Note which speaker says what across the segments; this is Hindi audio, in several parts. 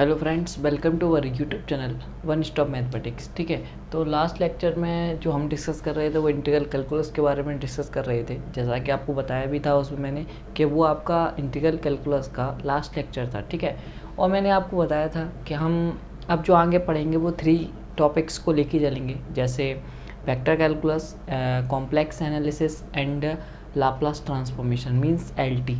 Speaker 1: Hello friends, welcome to our YouTube channel one stop mathematics. ठीक है, तो लास्ट लेक्चर में जो हम डिस्कस कर रहे थे वो इंटीग्रल कैलकुलस के बारे में डिस्कस कर रहे थे। जैसा कि आपको बताया भी था उसमें मैंने कि वो आपका इंटीग्रल कैलकुलस का लास्ट लेक्चर था। ठीक है, और मैंने आपको बताया था कि हम अब जो आगे पढ़ेंगे वो 3 टॉपिक्स को लेके चलेंगे, जैसे vector calculus, complex analysis and Laplace transformation means LT।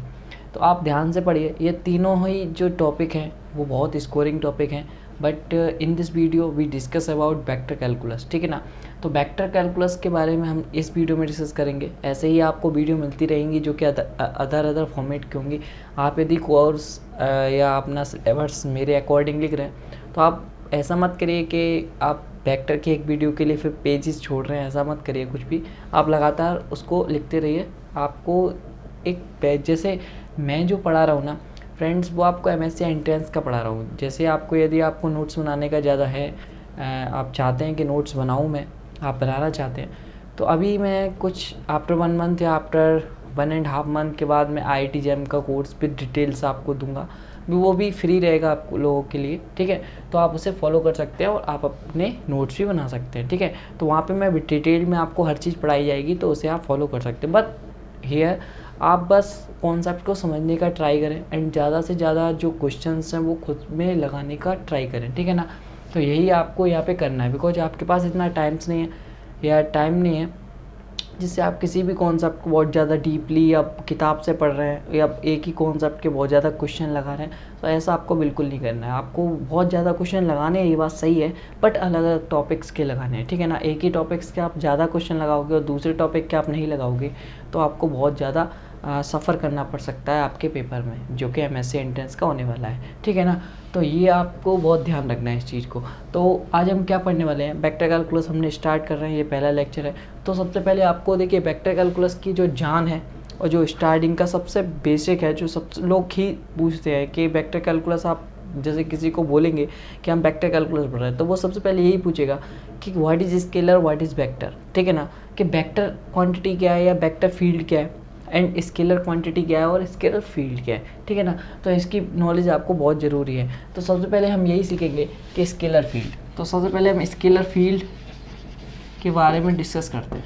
Speaker 1: तो आप ध्यान से पढ़िए, ये तीनों ही जो टॉपिक हैं वो बहुत स्कोरिंग टॉपिक हैं, but in this video we discuss about vector calculus. ठीक है ना, तो वेक्टर कैलकुलस के बारे में हम इस वीडियो में डिस्कस करेंगे। ऐसे ही आपको वीडियो मिलती रहेंगी जो कि अदर फॉर्मेट की होंगी। आप यदि कोर्स या अपना सिलेबस मेरे अकॉर्डिंग लिख रहे हैं तो आप ऐसा मत करिए कि आप वेक्टर की एक वीडियो के लिए फिर पेजेस छोड़ रहे हैं, ऐसा मत करिए। कुछ भी आप लगातार उसको लिखते रहिए। आपको एक पेज, जैसे मैं जो पढ़ा रहा हूँ ना फ्रेंड्स, वो आपको MSc एंट्रेंस का पढ़ा रहा हूँ। जैसे आपको यदि आपको नोट्स बनाने का ज़्यादा है, आप चाहते हैं कि नोट्स बनाऊँ मैं, आप बनाना चाहते हैं, तो अभी मैं कुछ आफ्टर 1 मंथ या आफ्टर 1.5 मंथ के बाद मैं IIT JAM का कोर्स भी डिटेल्स आपको दूंगा, वो भी फ्री रहेगा आप लोगों के लिए। ठीक है, तो आप उसे फॉलो कर सकते हैं और आप अपने नोट्स भी बना सकते हैं। ठीक है, तो वहाँ पे मैं डिटेल में आपको हर चीज़ पढ़ाई जाएगी, तो उसे आप फॉलो कर सकते हैं। बट हियर आप बस कॉन्सेप्ट को समझने का ट्राई करें एंड ज़्यादा से ज़्यादा जो क्वेश्चंस हैं वो खुद में लगाने का ट्राई करें। ठीक है ना, तो यही आपको यहाँ पे करना है, बिकॉज आपके पास इतना टाइम्स नहीं है या टाइम नहीं है जिससे आप किसी भी कॉन्सेप्ट को बहुत ज़्यादा डीपली या किताब से पढ़ रहे हैं या एक ही कॉन्सेप्ट के बहुत ज़्यादा क्वेश्चन लगा रहे हैं। तो ऐसा आपको बिल्कुल नहीं करना है। आपको बहुत ज़्यादा क्वेश्चन लगाने हैं, ये बात सही है, बट अलग अलग टॉपिक्स के लगाने हैं। ठीक है ना, एक ही टॉपिक्स के आप ज़्यादा क्वेश्चन लगाओगे और दूसरे टॉपिक के आप नहीं लगाओगे तो आपको बहुत ज़्यादा सफ़र करना पड़ सकता है आपके पेपर में, जो कि MSc एंट्रेंस का होने वाला है। ठीक है ना, तो ये आपको बहुत ध्यान रखना है इस चीज़ को। तो आज हम क्या पढ़ने वाले हैं, वेक्टर कैलकुलस हमने स्टार्ट कर रहे हैं, ये पहला लेक्चर है। तो सबसे पहले आपको देखिए वेक्टर कैलकुलस की जो जान है और जो स्टार्टिंग का सबसे बेसिक है, जो सब लोग ही पूछते हैं कि वेक्टर कैलकुलस, आप जैसे किसी को बोलेंगे कि हम वेक्टर कैलकुलस पढ़ रहे हैं तो वो सबसे पहले यही पूछेगा कि what is scalar, what is vector. ठीक है ना, कि वेक्टर क्वांटिटी क्या है या वेक्टर फील्ड क्या है एंड स्केलर क्वांटिटी क्या है और स्केलर फील्ड क्या है। ठीक है ना, तो इसकी नॉलेज आपको बहुत ज़रूरी है। तो सबसे पहले हम यही सीखेंगे कि स्केलर फील्ड। तो सबसे पहले हम स्केलर फील्ड के बारे में डिस्कस करते हैं।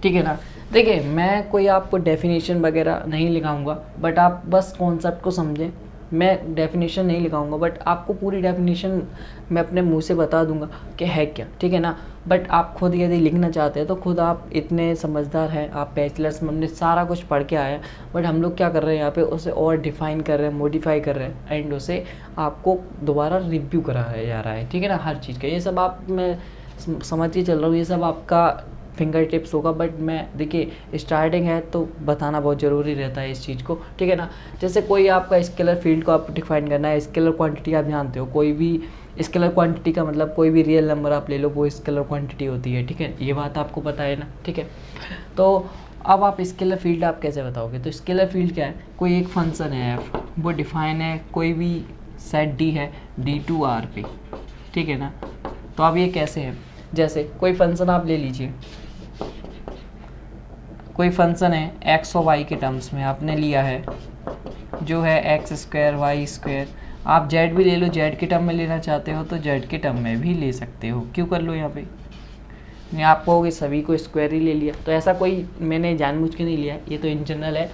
Speaker 1: ठीक है ना, देखिए मैं कोई आपको डेफिनेशन वगैरह नहीं लिखाऊंगा, बट आप बस कॉन्सेप्ट को समझें। मैं डेफिनेशन नहीं लिखाऊंगा, बट आपको पूरी डेफिनेशन मैं अपने मुंह से बता दूंगा कि है क्या। ठीक है ना, बट आप खुद यदि लिखना चाहते हैं तो खुद आप इतने समझदार हैं, आप बैचलर्स में हमने सारा कुछ पढ़ के आए हैं, बट हम लोग क्या कर रहे हैं यहाँ पे उसे और डिफाइन कर रहे हैं, मॉडिफाई कर रहे हैं एंड उसे आपको दोबारा रिव्यू कराया जा रहा है। ठीक है ना, हर चीज़ का ये सब आप, मैं समझ के चल रहा हूँ, ये सब आपका फिंगर टिप्स होगा, बट मैं देखिए स्टार्टिंग है तो बताना बहुत ज़रूरी रहता है इस चीज़ को। ठीक है ना, जैसे कोई आपका स्केलर फील्ड को आप डिफाइन करना है, स्केलर क्वांटिटी आप जानते हो, कोई भी स्केलर क्वांटिटी का मतलब कोई भी रियल नंबर आप ले लो वो स्केलर क्वांटिटी होती है। ठीक है, ये बात आपको पता है ना। ठीक है, तो अब आप स्केलर फील्ड आप कैसे बताओगे, तो स्केलर फील्ड क्या है, कोई एक फंक्शन है f, वो डिफाइन है, कोई भी सेट D है D2R पे। ठीक है ना, तो अब ये कैसे है, जैसे कोई फंक्शन आप ले लीजिए, कोई फंक्शन है x और y के टर्म्स में आपने लिया है, जो है x² y²। आप z भी ले लो, z के टर्म में लेना चाहते हो तो z के टर्म में भी ले सकते हो, क्यों कर लो यहाँ पे, नहीं आप कहोगे सभी को स्क्वायर ही ले लिया, तो ऐसा कोई मैंने जानबूझ के नहीं लिया, ये तो इन जनरल है।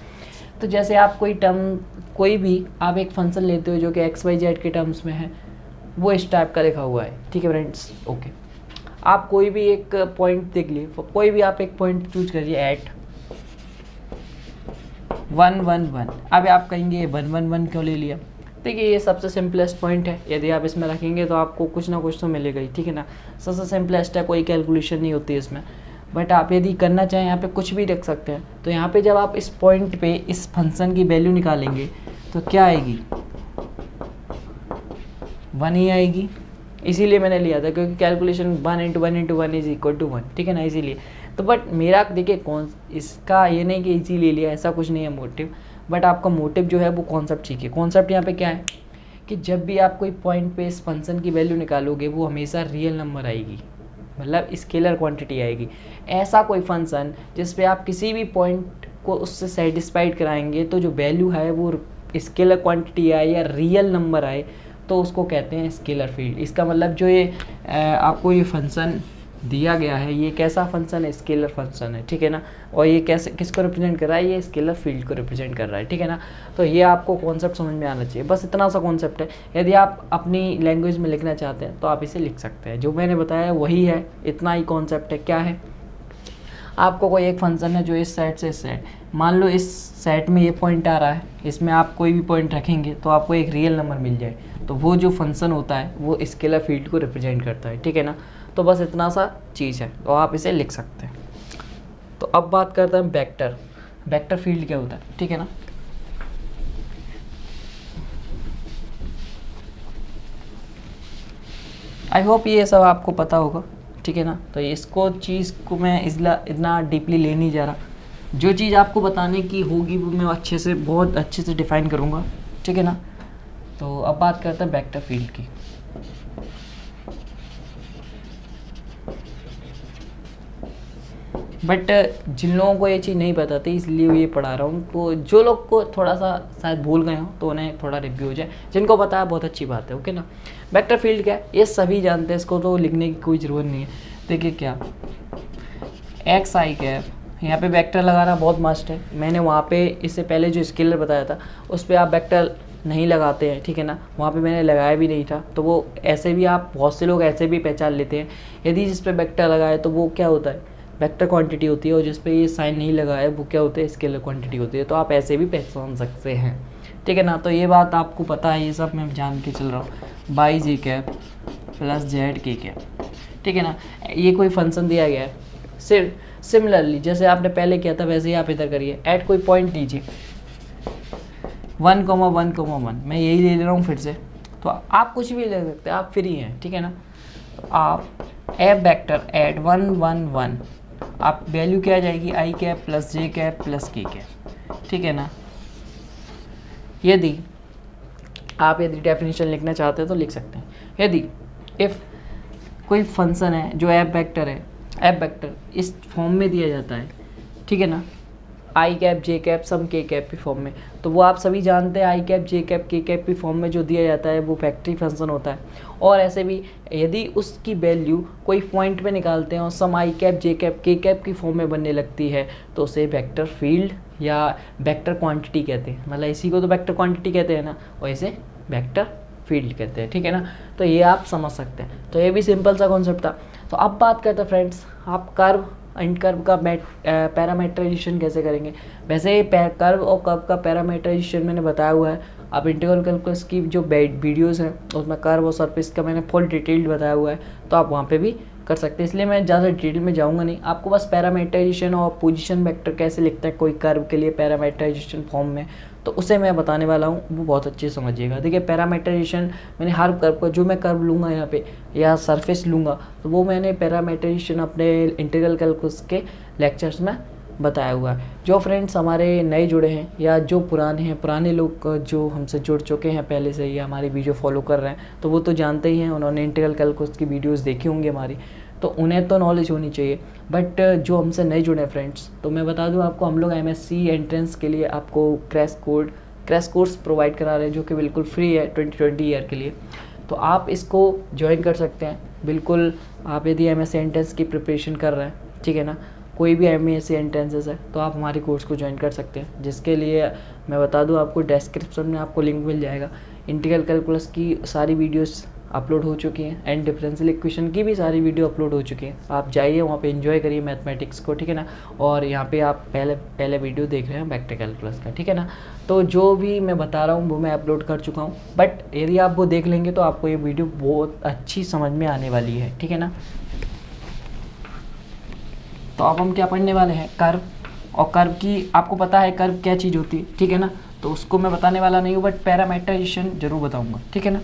Speaker 1: तो जैसे आप कोई टर्म, कोई भी आप एक फंक्शन लेते हो जो कि x y z के टर्म्स में है, वो इस टाइप का लिखा हुआ है। ठीक है फ्रेंड्स, ओके। आप कोई भी एक पॉइंट देख लिए, कोई भी आप एक पॉइंट चूज करिए एट 1 1 1। अब आप कहेंगे 1 1 1 क्यों ले लिया, देखिए ये सबसे सिंपलेस्ट पॉइंट है, यदि आप इसमें रखेंगे तो आपको कुछ ना कुछ तो मिलेगा ही। ठीक है ना, सबसे सिंपलेस्ट है, कोई कैलकुलेशन नहीं होती इसमें, बट आप यदि करना चाहें यहाँ पे कुछ भी रख सकते हैं। तो यहाँ पे जब आप इस पॉइंट पे इस फंक्शन की वैल्यू निकालेंगे तो क्या आएगी, 1 ही आएगी। इसीलिए मैंने लिया था, क्योंकि कैलकुलेशन 1 × 1 × 1 इज इक्वल टू 1। ठीक है ना, इसीलिए तो बट मेरा देखिए कौन, इसका ये नहीं कि इसीलिए लिया, ऐसा कुछ नहीं है मोटिव, बट आपका मोटिव जो है वो कॉन्सेप्ट सीखिए। कॉन्सेप्ट यहाँ पे क्या है कि जब भी आप कोई पॉइंट पे इस फंक्शन की वैल्यू निकालोगे वो हमेशा रियल नंबर आएगी, मतलब स्केलर क्वांटिटी आएगी। ऐसा कोई फंक्शन जिस पे आप किसी भी पॉइंट को उससे सेटिस्फाइड कराएंगे तो जो वैल्यू है वो स्केलर क्वांटिटी आए या रियल नंबर आए तो उसको कहते हैं स्केलर फील्ड। इसका मतलब जो ये आपको ये फंक्शन दिया गया है, ये कैसा फंक्शन है, स्केलर फंक्शन है, ठीक है ना। और ये कैसे किसको रिप्रेजेंट कर रहा है, ये स्केलर फील्ड को रिप्रेजेंट कर रहा है, ठीक है ना। तो ये आपको कॉन्सेप्ट समझ में आना चाहिए, बस इतना सा कॉन्सेप्ट है। यदि आप अपनी लैंग्वेज में लिखना चाहते हैं तो आप इसे लिख सकते हैं, जो मैंने बताया वही है, इतना ही कॉन्सेप्ट है। क्या है, आपको कोई एक फंक्शन है जो इस सेट से इस सेट, मान लो इस सेट में ये पॉइंट आ रहा है, इसमें आप कोई भी पॉइंट रखेंगे तो आपको एक रियल नंबर मिल जाए, तो वो जो फंक्शन होता है वो स्केलर फील्ड को रिप्रेजेंट करता है, ठीक है ना। तो बस इतना सा चीज़ है, तो आप इसे लिख सकते हैं। तो अब बात करते हैं वेक्टर। वेक्टर फील्ड क्या होता है, ठीक है ना। आई होप ये सब आपको पता होगा, ठीक है ना। तो इसको चीज़ को मैं इतना डीपली ले नहीं जा रहा, जो चीज़ आपको बताने की होगी वो मैं अच्छे से, बहुत अच्छे से डिफाइन करूँगा, ठीक है ना। तो अब बात करते हैं वेक्टर फील्ड की। बट जिन लोगों को ये चीज़ नहीं पता थी इसलिए ये पढ़ा रहा हूँ, तो जो लोग को थोड़ा सा शायद भूल गए हो तो उन्हें थोड़ा रिव्यू हो जाए, जिनको पता है बहुत अच्छी बात है, ओके ना। वेक्टर फील्ड क्या है ये सभी जानते हैं, इसको तो लिखने की कोई ज़रूरत नहीं है। देखिए क्या, एक्स आई कैप, यहाँ पे वेक्टर लगाना बहुत मस्ट है। मैंने वहाँ पे इससे पहले जो स्केलर बताया था उस पर आप वेक्टर नहीं लगाते हैं, ठीक है ना, वहाँ पे मैंने लगाया भी नहीं था। तो वो ऐसे भी आप, बहुत से लोग ऐसे भी पहचान लेते हैं, यदि जिस पे वेक्टर लगाए तो वो क्या होता है, वेक्टर क्वांटिटी होती है, और जिस पे ये साइन नहीं लगा है वो क्या होता है, स्केलर क्वांटिटी होती है। तो आप ऐसे भी पहचान सकते हैं, ठीक है ना। तो ये बात आपको पता है, ये सब मैं जान के चल रहा हूँ। Y J cap plus Z K cap, ठीक है ना। ये कोई फंक्शन दिया गया है, सिर्फ सिमिलरली जैसे आपने पहले किया था वैसे ही आप इधर करिए। ऐड कोई पॉइंट लीजिए 1,1,1, मैं यही ले रहा हूँ फिर से, तो आप कुछ भी ले सकते हैं, आप फ्री हैं, ठीक है ना। आप एफ वेक्टर ऐड 1 1 1, आप वैल्यू क्या आ जाएगी, आई कैप प्लस जे कैप प्लस के कैप, ठीक है ना। यदि डेफिनेशन लिखना चाहते हैं तो लिख सकते हैं। यदि इफ़ कोई फंक्शन है जो एफ वेक्टर है, एफ वेक्टर इस फॉर्म में दिया जाता है, ठीक है ना, आई कैप जे कैप सम के कैप की फॉर्म में, तो वो आप सभी जानते हैं आई कैप जे कैप के कैप की फॉर्म में जो दिया जाता है वो फैक्ट्री फंक्शन होता है। और ऐसे भी यदि उसकी वैल्यू कोई पॉइंट पे निकालते हैं और सम आई कैप जे कैप के कैप की फॉर्म में बनने लगती है तो उसे वेक्टर फील्ड या वेक्टर क्वांटिटी कहते हैं। मतलब इसी को तो वेक्टर क्वांटिटी कहते हैं ना, और इसे वेक्टर फील्ड कहते हैं, ठीक है ना। तो ये आप समझ सकते हैं, तो ये भी सिंपल सा कॉन्सेप्ट था। तो अब बात करते हैं फ्रेंड्स, आप कर्व एंड कर्व का पैरामीटराइजेशन कैसे करेंगे। वैसे कर्व और कर्व का पैरामीटराइजेशन मैंने बताया हुआ है, आप इंटीग्रल कैलकुलस की जो वीडियोस हैं उसमें कर्व और सरफेस का मैंने फुल डिटेल्ड बताया हुआ है, तो आप वहाँ पे भी कर सकते हैं, इसलिए मैं ज़्यादा डिटेल में जाऊँगा नहीं। आपको बस पैरामीटराइजेशन और पोजीशन वेक्टर कैसे लिखता है कोई कर्व के लिए पैरामीटराइजेशन फॉर्म में, तो उसे मैं बताने वाला हूँ, वो बहुत अच्छे से समझिएगा। देखिए पैरामीटराइजेशन मैंने हर कर्व का, जो मैं कर्व लूँगा यहाँ पे या सरफेस लूँगा, तो वो मैंने पैरामीटराइजेशन अपने इंटीग्रल कैलकुलस के लेक्चर्स में बताया हुआ है। जो फ्रेंड्स हमारे नए जुड़े हैं या जो पुराने हैं, पुराने लोग जो हमसे जुड़ चुके हैं पहले से ही हमारी वीडियो फॉलो कर रहे हैं, तो वो तो जानते ही हैं, उन्होंने इंटीग्रल कैलकुलस की वीडियोस देखी होंगी हमारी, तो उन्हें तो नॉलेज होनी चाहिए। बट जो हमसे नए जुड़े हैं फ्रेंड्स, तो मैं बता दूं आपको, हम लोग MSc एंट्रेंस के लिए आपको क्रैश कोर्स प्रोवाइड करा रहे हैं, जो कि बिल्कुल फ्री है 2020 ईयर के लिए। तो आप इसको ज्वाइन कर सकते हैं बिल्कुल। आप यदि MSc एंट्रेंस की प्रिपरेशन कर रहे हैं, ठीक है ना, कोई भी MSc एंट्रेंसेस है, तो आप हमारे कोर्स को ज्वाइन कर सकते हैं, जिसके लिए मैं बता दूं आपको डिस्क्रिप्शन में आपको लिंक मिल जाएगा। इंटीग्रल कैलकुलस की सारी वीडियोस अपलोड हो चुकी हैं एंड डिफरेंशियल इक्वेशन की भी सारी वीडियो अपलोड हो चुकी हैं। आप जाइए वहाँ पे एंजॉय करिए मैथमेटिक्स को, ठीक है ना। और यहाँ पे आप पहले वीडियो देख रहे हैं वेक्टर कैलकुलस का, ठीक है ना। तो जो भी मैं बता रहा हूँ वो मैं अपलोड कर चुका हूँ, बट यदि आप वो देख लेंगे तो आपको ये वीडियो बहुत अच्छी समझ में आने वाली है, ठीक है ना। तो अब हम क्या पढ़ने वाले हैं, कर्व। और कर्व की आपको पता है कर्व क्या चीज़ होती है, ठीक है ना, तो उसको मैं बताने वाला नहीं हूँ, बट पैरामीटराइजेशन जरूर बताऊँगा, ठीक है ना।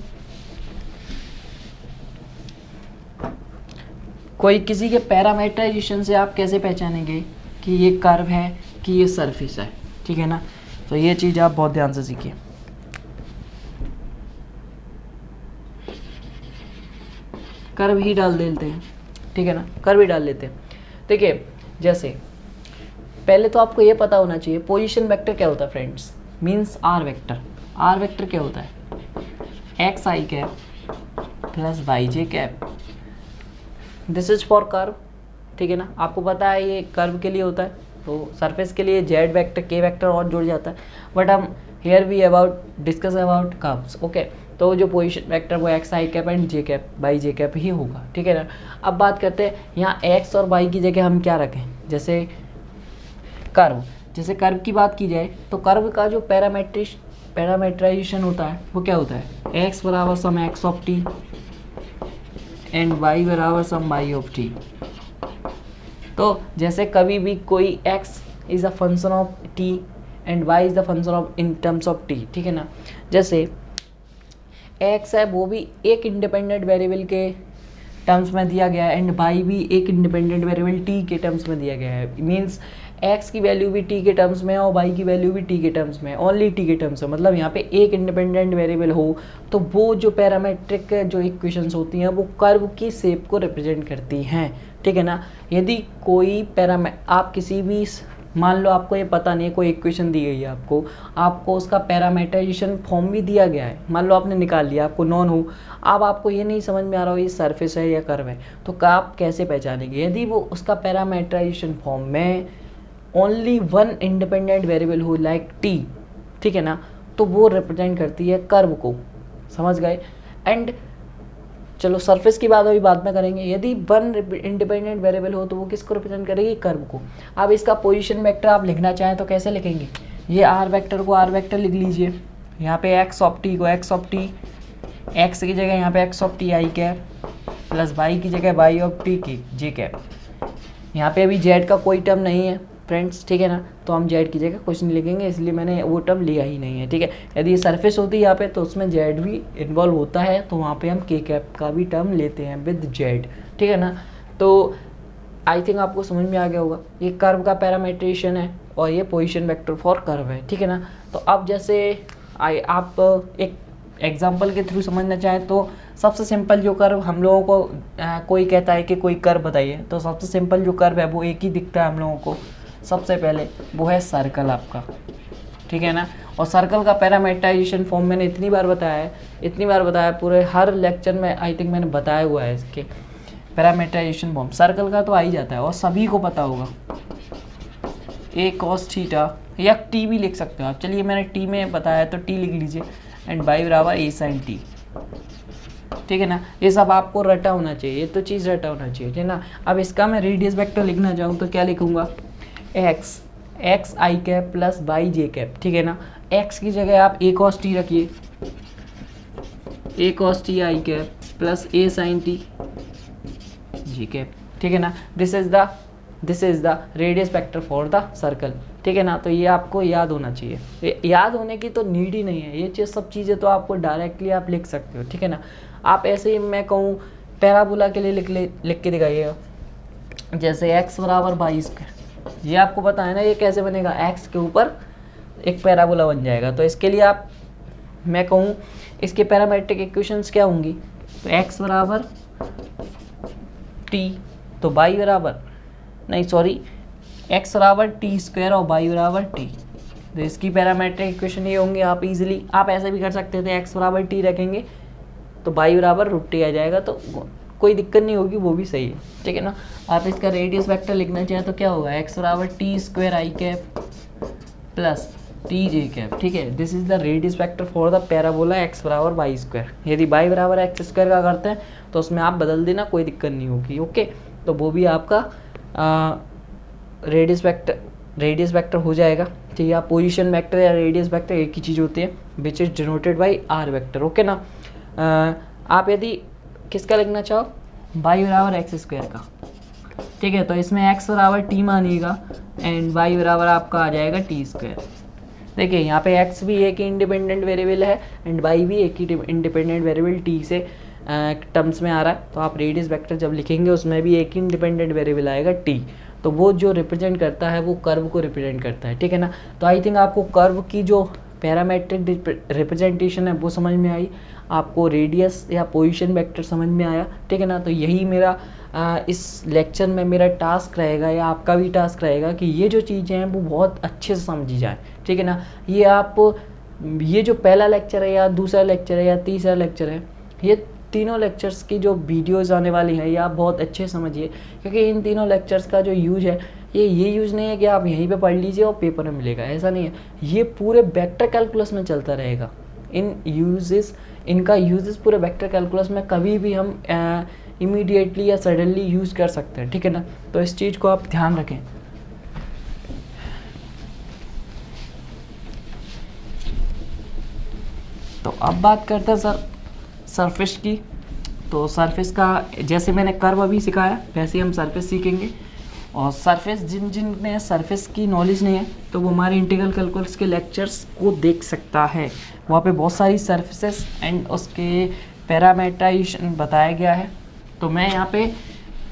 Speaker 1: कोई किसी के पैरामीटराइजेशन से आप कैसे पहचानेंगे कि ये कर्व है कि ये सरफेस है, ठीक है ना। तो ये चीज़ आप बहुत ध्यान से सीखिए। कर्व ही डाल देते हैं, ठीक है ना, कर्व ही डाल लेते हैं। देखिए जैसे पहले तो आपको ये पता होना चाहिए पोजीशन वेक्टर क्या होता है friends, means R vector. R vector क्या होता है X I cap plus Y J cap, this is for curve, ठीक है ना। आपको पता है ये कर्व के लिए होता है, तो सरफेस के लिए जेड वेक्टर के वेक्टर और जुड़ जाता है, बट हम here we about discuss about curves, okay. तो जो पोजीशन वेक्टर वो x I cap and j cap by j cap ही होगा, ठीक है ना। अब बात करते हैं यहाँ एक्स और वाई की जगह हम क्या रखें, जैसे कर्व, जैसे कर्व की बात की जाए तो कर्व का जो पैरामेट्राइजेशन होता है वो क्या होता है, एक्स बराबर some x of t and y बराबर सम वाई ऑफ टी। तो जैसे कभी भी कोई x is a function of t and y is the function of in terms of t, ठीक है ना। जैसे x है वो भी एक इंडिपेंडेंट वेरिएबल के टर्म्स में दिया गया है एंड y भी एक इंडिपेंडेंट वेरिएबल t के टर्म्स में दिया गया है, मीन्स x की वैल्यू भी t के टर्म्स में है और y की वैल्यू भी t के टर्म्स में है, ओनली t के टर्म्स में, मतलब यहाँ पे एक इंडिपेंडेंट वेरिएबल हो तो वो जो पैरामेट्रिक जो इक्वेशंस होती हैं वो कर्व की शेप को रिप्रेजेंट करती हैं, ठीक है ना। यदि कोई आप किसी भी, मान लो आपको ये पता नहीं है, कोई इक्वेशन दी गई है आपको उसका पैरामीटराइजेशन फॉर्म भी दिया गया है, मान लो आपने निकाल लिया, आपको नॉन हो, अब आपको ये नहीं समझ में आ रहा हो ये सरफेस है या कर्व है, तो आप कैसे पहचानेंगे। यदि वो उसका पैरामीटराइजेशन फॉर्म में ओनली वन इंडिपेंडेंट वेरिएबल हो लाइक टी, ठीक है ना, तो वो रिप्रेजेंट करती है कर्व को, समझ गए। एंड चलो सरफेस की बात अभी बाद में करेंगे। यदि वन इंडिपेंडेंट वेरिएबल हो तो वो किसको रिप्रेजेंट करेगी, कर्व को। अब इसका पोजीशन वेक्टर आप लिखना चाहें तो कैसे लिखेंगे, ये आर वेक्टर को आर वेक्टर लिख लीजिए, यहाँ पे एक्स ऑफ टी को एक्स ऑफ टी, एक्स की जगह यहाँ पे X of T I cap plus Y की जगह वाई ऑफ टी की जे कैप। यहाँ पे अभी जेड का कोई टर्म नहीं है फ्रेंड्स, ठीक है ना, तो हम जेड की जगह कुछ नहीं लिखेंगे, इसलिए मैंने वो टर्म लिया ही नहीं है, ठीक है। यदि ये सरफेस होती है यहाँ पे तो उसमें जेड भी इन्वॉल्व होता है, तो वहाँ पे हम के कैप का भी टर्म लेते हैं विद जेड, ठीक है ना। तो आई थिंक आपको समझ में आ गया होगा, ये कर्व का पैरामीटरेशन है और ये पोजीशन वेक्टर फॉर कर्व है, ठीक है ना। तो अब जैसे आप एक एग्जाम्पल के थ्रू समझना चाहें तो सबसे सिंपल जो कर्व हम लोगों को कोई कहता है कि कोई कर्व बताइए, तो सबसे सिंपल जो कर्व है वो एक ही दिखता है हम लोगों को, सबसे पहले वो है सर्कल आपका, ठीक है ना। और सर्कल का पैरामीटराइजेशन फॉर्म मैंने इतनी बार बताया पूरे हर लेक्चर में, आई थिंक मैंने बताया हुआ है इसके पैरामीटराइजेशन फॉर्म सर्कल का, तो आ ही जाता है और सभी को पता होगा, ए कॉस थीटा या टी भी लिख सकते हो आप, चलिए मैंने टी में बताया तो टी लिख लीजिए एंड वाई बराबर ए साइन टी, ठीक है ना। ये सब आपको रटा होना चाहिए, ये तो चीज़ रटा होना चाहिए, ठीक है ना। अब इसका मैं रेडियस वेक्टर लिखना चाहूँ तो क्या लिखूंगा, एक्स आई cap plus Y J cap, ठीक है ना। एक्स की जगह आप ए कॉस टी रखिए, a cos t I cap plus a sine t g cap, ठीक है ना। This is the radius vector for the circle, ठीक है ना। तो ये आपको याद होना चाहिए, याद होने की तो नीड ही नहीं है, ये सब चीज़ें तो आपको डायरेक्टली आप लिख सकते हो, ठीक है ना। आप ऐसे ही मैं कहूँ पैराबोला के लिए लिख के दिखाइएगा, जैसे एक्स बराबर 22, ये आपको पता है ना ये कैसे बनेगा, एक्स के ऊपर एक पैराबोला बन जाएगा। तो इसके लिए आप मैं कहूँ इसके पैरामेट्रिक इक्वेशंस क्या होंगी, तो एक्स बराबर टी, तो वाई बराबर एक्स बराबर टी स्क्वायर और वाई बराबर टी, तो इसकी पैरामेट्रिक इक्वेशन ये होंगे। आप इजीली आप ऐसे भी कर सकते थे, एक्स बराबर टी रखेंगे तो वाई बराबर रूट टी आ जाएगा, तो कोई दिक्कत नहीं होगी, वो भी सही है, ठीक है ना। आप इसका रेडियस वेक्टर लिखना चाहें तो क्या होगा, एक्स बराबर टी स्क्वायर आई कैप प्लस टी जे कैप, ठीक है। This is the radius vector for the parabola x बराबर वाई स्क्वायर। यदि वाई बराबर एक्स स्क्वायर का करते हैं तो उसमें आप बदल देना, कोई दिक्कत नहीं होगी, ओके। तो वो भी आपका रेडियस वेक्टर हो जाएगा, ठीक है। पोजीशन वेक्टर या रेडियस वेक्टर एक ही चीज़ होती है, which is denoted by R vector, okay ना। आप यदि किसका लिखना चाहो, वाई बराबर एक्स स्क्वायर का, ठीक है, तो इसमें एक्स बराबर टी मानिएगा एंड वाई बराबर आपका आ जाएगा टी स्क्वायर। देखिए यहाँ पे एक्स भी एक ही इंडिपेंडेंट वेरिएबल है एंड वाई भी एक ही इंडिपेंडेंट वेरिएबल टी से टर्म्स में आ रहा है, तो आप रेडियस वेक्टर जब लिखेंगे उसमें भी एक ही इंडिपेंडेंट वेरिएबल आएगा टी, तो वो जो रिप्रेजेंट करता है वो कर्व को रिप्रेजेंट करता है, ठीक है ना। तो आई थिंक आपको कर्व की जो पैरामेट्रिक रिप्रेजेंटेशन है वो समझ में आई, आपको रेडियस या पोजीशन वेक्टर समझ में आया, ठीक है ना। तो यही मेरा इस लेक्चर में मेरा टास्क रहेगा या आपका भी टास्क रहेगा कि ये जो चीज़ें हैं वो बहुत अच्छे से समझी जाए, ठीक है ना। ये आप ये जो पहला लेक्चर है या दूसरा लेक्चर है या तीसरा लेक्चर है, ये तीनों लेक्चर्स की जो वीडियोस आने वाली हैं ये आप बहुत अच्छे समझिए, क्योंकि इन तीनों लेक्चर्स का जो यूज है ये यूज़ नहीं है कि आप यहीं पे पढ़ लीजिए और पेपर में मिलेगा, ऐसा नहीं है। ये पूरे वेक्टर कैलकुलस में चलता रहेगा। इनका यूजेस पूरे वेक्टर कैलकुलस में कभी भी हम इमीडिएटली या सडनली यूज़ कर सकते हैं, ठीक है ना। तो इस चीज़ को आप ध्यान रखें। तो अब बात करते हैं सरफेस की। तो सरफेस का जैसे मैंने कर्व अभी सिखाया वैसे हम सरफेस सीखेंगे। और सरफेस जिनने सरफेस की नॉलेज नहीं है तो वो हमारे इंटीग्रल कैलकुलस के लेक्चर्स को देख सकता है। वहाँ पे बहुत सारी सरफेसेस एंड उसके पैरामीटराइजेशन बताया गया है। तो मैं यहाँ पे